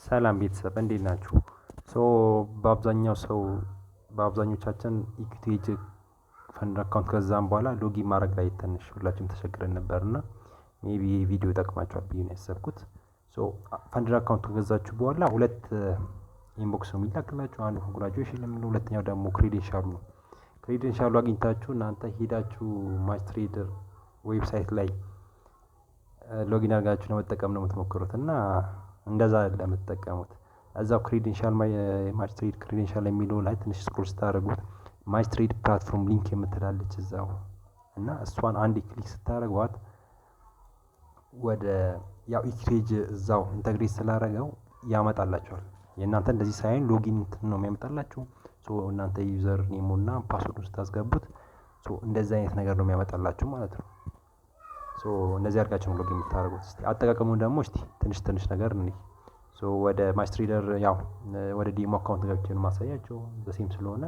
ሰላም ቤተሰብ እንዴት ናችሁ? በአብዛኞቻችን ኢኩቲ ኤጅ ፈንድ አካውንት ከዛም በኋላ ሎጊን ማድረግ ላይ ትንሽ ሁላችንም ተቸግረን ነበር እና ሜቢ ይሄ ቪዲዮ ይጠቅማችኋል ብዬ ነው ያሰብኩት። ፈንድ አካውንት ከገዛችሁ በኋላ ሁለት ኢንቦክስ ነው የሚላክላችሁ። አንዱ ኮንግራጁሌሽን የሚለው፣ ሁለተኛው ደግሞ ክሬዴንሻሉ ነው። ክሬዴንሻሉ አግኝታችሁ እናንተ ሄዳችሁ ማችትሬደር ዌብሳይት ላይ ሎጊን አድርጋችሁ ለመጠቀም ነው የምትሞክሩት እና እንደዛ ለምትጠቀሙት እዛው ክሬዴንሻል ማችትሬድ ክሬዴንሻል የሚለው ላይ ትንሽ ስክሮል ስታደርጉት ማችትሬድ ፕላትፎርም ሊንክ የምትላለች እዛው እና እሷን አንድ ክሊክ ስታደርጓት ወደ ያው ኢኩቴጅ እዛው ኢንተግሬት ስላደረገው ያመጣላችኋል። የእናንተ እንደዚህ ሳይሆን ሎጊን ነው የሚያመጣላችሁ። እናንተ ዩዘር ኔሙና ፓስወርዱን ስታስገቡት እንደዚህ አይነት ነገር ነው የሚያመጣላችሁ ማለት ነው። እነዚህ አድርጋችሁ ነው ሎጊን የምታደርጉት። እስቲ አጠቃቀሙን ደግሞ ትንሽ ነገር እንይ። ወደ ማችትሬደር ያው ወደ ዲሞ አካውንት ገብቼ ነው ማሳያቸው በሴም ስለሆነ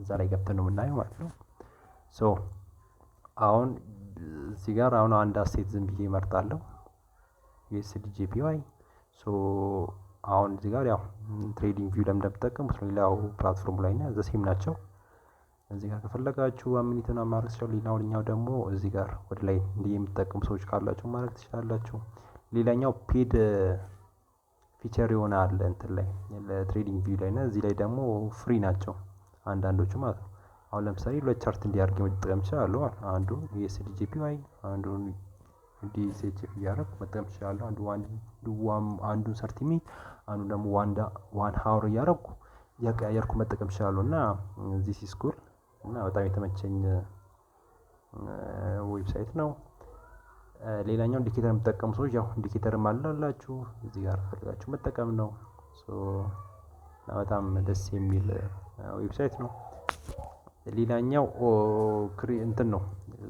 እዛ ላይ ገብተን ነው የምናየው ማለት ነው። አሁን እዚህ ጋር አንድ አሴት ዝም ብዬ እመርጣለሁ USDJPY። አሁን እዚህ ጋር ያው ትሬዲንግ ቪው እንደምትጠቀሙት ነው ሌላው ፕላትፎርም ላይ እና ዘሴም ናቸው። እዚህ ጋር ከፈለጋችሁ አሚኒትን ማድረግ ትችላላችሁ። ሌላኛው ደግሞ እዚህ ጋር ወደ ላይ እንዲህ የምትጠቀሙ ሰዎች ካላችሁ ማድረግ ትችላላችሁ። ሌላኛው ፔድ ፊቸር የሆነ አለ እንትን ላይ ለትሬዲንግ ቪው ላይ እና እዚህ ላይ ደግሞ ፍሪ ናቸው አንዳንዶቹ ማለት ነው። አሁን ለምሳሌ ሁለት ቻርት እንዲያርግ መጠቀም ይችላሉ። አንዱ USDJPY አንዱን DCHF እያደረኩ መጠቀም ይችላሉ። አንዱን 30 ሚኒት አንዱን ደግሞ ዋን ሃወር እያደረኩ እያቀያየርኩ መጠቀም ይችላሉ እና ዚስ ኢዝ ኩል እና በጣም የተመቸኝ ዌብሳይት ነው። ሌላኛው ኢንዲኬተር የምትጠቀሙ ሰዎች ያው ኢንዲኬተርም አላችሁ እዚህ ጋር ፈልጋችሁ መጠቀም ነው። በጣም ደስ የሚል ዌብሳይት ነው። ሌላኛው እንትን ነው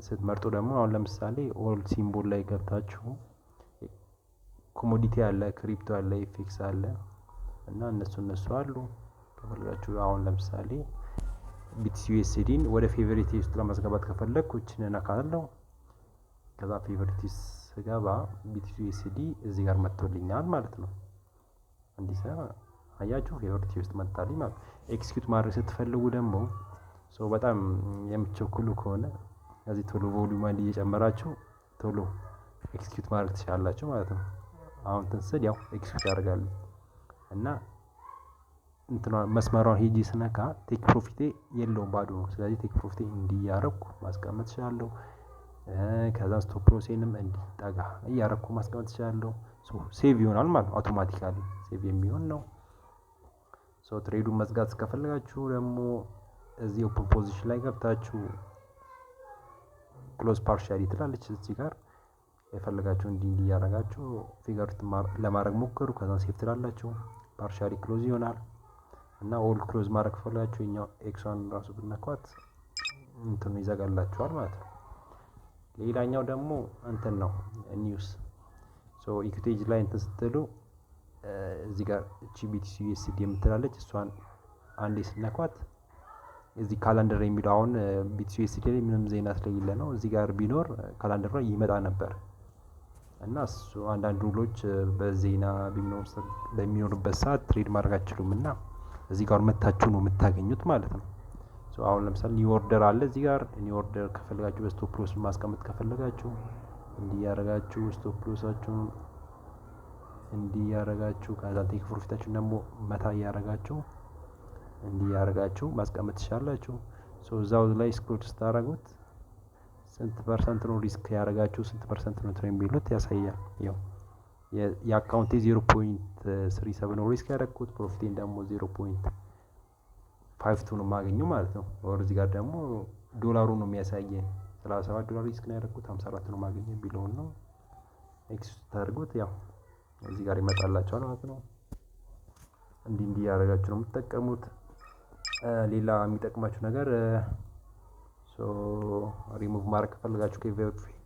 ስትመርጡ ደግሞ አሁን ለምሳሌ ኦል ሲምቦል ላይ ገብታችሁ ኮሞዲቲ አለ፣ ክሪፕቶ አለ፣ ኤፍኤክስ አለ እና እነሱ አሉ። ከፈለጋችሁ አሁን ለምሳሌ BTC/USDን ወደ ፌቨሪቲ ውስጥ ለማስገባት ከፈለግኩ እችን እነካለሁ። ከዛ ፌቨሪቲ ስገባ BTC/USD እዚህ ጋር መጥቶልኛል ማለት ነው። እንዲህ አያችሁ ፌቨሪቲ ውስጥ መጣልኝ ማለት ነው። ኤክስኪዩት ማድረግ ስትፈልጉ ደግሞ በጣም የምትቸኩሉ ከሆነ እዚህ ቶሎ ቮሊዩም አንድ እየጨመራችሁ ቶሎ ኤክስኪዩት ማድረግ ትችላላችሁ ማለት ነው። አሁን ትንስል ያው ኤክስኪዩት ያደርጋሉ እና መስመሯን ሄጂ ስነካ ቴክ ፕሮፊቴ የለውም ባዶ ነው። ስለዚህ ቴክ ፕሮፊቴ እንዲያረኩ ማስቀመጥ እችላለሁ። ከዛ ስቶፕ ሎሴንም እንዲህ ጠጋ እያረኩ ማስቀመጥ እችላለሁ። ሴቭ ይሆናል ማለት ነው። አውቶማቲካሊ ሴቭ የሚሆን ነው። ትሬዱን መዝጋት ከፈለጋችሁ ደግሞ እዚህ ኦፕን ፖዚሽን ላይ ገብታችሁ ክሎዝ ፓርሻሊ ትላለች እዚህ ጋር የፈለጋችሁ እንዲህ እያደረጋችሁ ፊገር ለማድረግ ሞክሩ። ከዛ ሴቭ ትላላችሁ ፓርሻሊ ክሎዝ ይሆናል እና ኦል ክሎዝ ማድረግ ከፈለጋችሁ እኛው ኤክሷን ራሱ ብነኳት እንትኑ ይዘጋላችኋል ማለት ነው። ሌላኛው ደግሞ እንትን ነው ኒውስ ኢኩቴጅ ላይ እንትን ስትሉ እዚህ ጋር BTC/USD የምትላለች እሷን አንዴ ስነኳት እዚህ ካላንደር የሚለው አሁን BTC/USD ላይ ምንም ዜና ስለሌለ ነው። እዚህ ጋር ቢኖር ካላንደር ላይ ይመጣ ነበር እና እሱ አንዳንድ ሩሎች በዜና በሚኖርበት ሰዓት ትሬድ ማድረግ አትችሉም እና እዚህ ጋር መታችሁ ነው የምታገኙት ማለት ነው። አሁን ለምሳሌ ኒው ኦርደር አለ እዚህ ጋር ኒው ኦርደር ከፈለጋችሁ በስቶፕ ሎስ ማስቀመጥ ከፈለጋችሁ እንዲህ ያረጋችሁ ስቶፕ ሎሳችሁን እንዲህ ያረጋችሁ ከዛ ቴክ ፕሮፊታችሁን ደግሞ መታ ያረጋችሁ እንዲህ ያረጋችሁ ማስቀመጥ ትችላላችሁ። እዛው ላይ ስክሮል ስታረጉት ስንት ፐርሰንት ነው ሪስክ ያረጋችሁ ስንት ፐርሰንት ነው ትሬድ የሚሉት ያሳያል። ያው የአካውንቴ 0.37 ነው ሪስክ ያደረኩት ፕሮፊቴን ደግሞ 0.52 ነው የማገኘው ማለት ነው። እዚህ ጋር ደግሞ ዶላሩ ነው የሚያሳየን $37 ሪስክ ነው ያደረኩት 54 ነው የማገኘው ቢለውን ነው ኤክስኪዩት ታደርጉት ያው እዚህ ጋር ይመጣላችኋል ማለት ነው። እንዲህ ያደርጋችሁ ነው የምትጠቀሙት። ሌላ የሚጠቅማችሁ ነገር ሪሙቭ ማድረግ ከፈለጋችሁ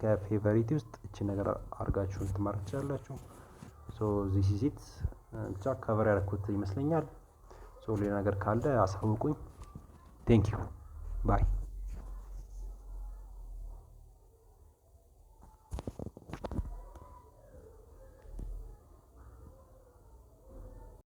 ከፌቨሪቲ ውስጥ እቺ ነገር አድርጋችሁ እንትን ማድረግ ትችላላችሁ። ዚስ ኢዝ ኢት ብቻ ከቨር ያደረኩት ይመስለኛል። ሌላ ነገር ካለ አሳውቁኝ። ቴንክ ዩ ባይ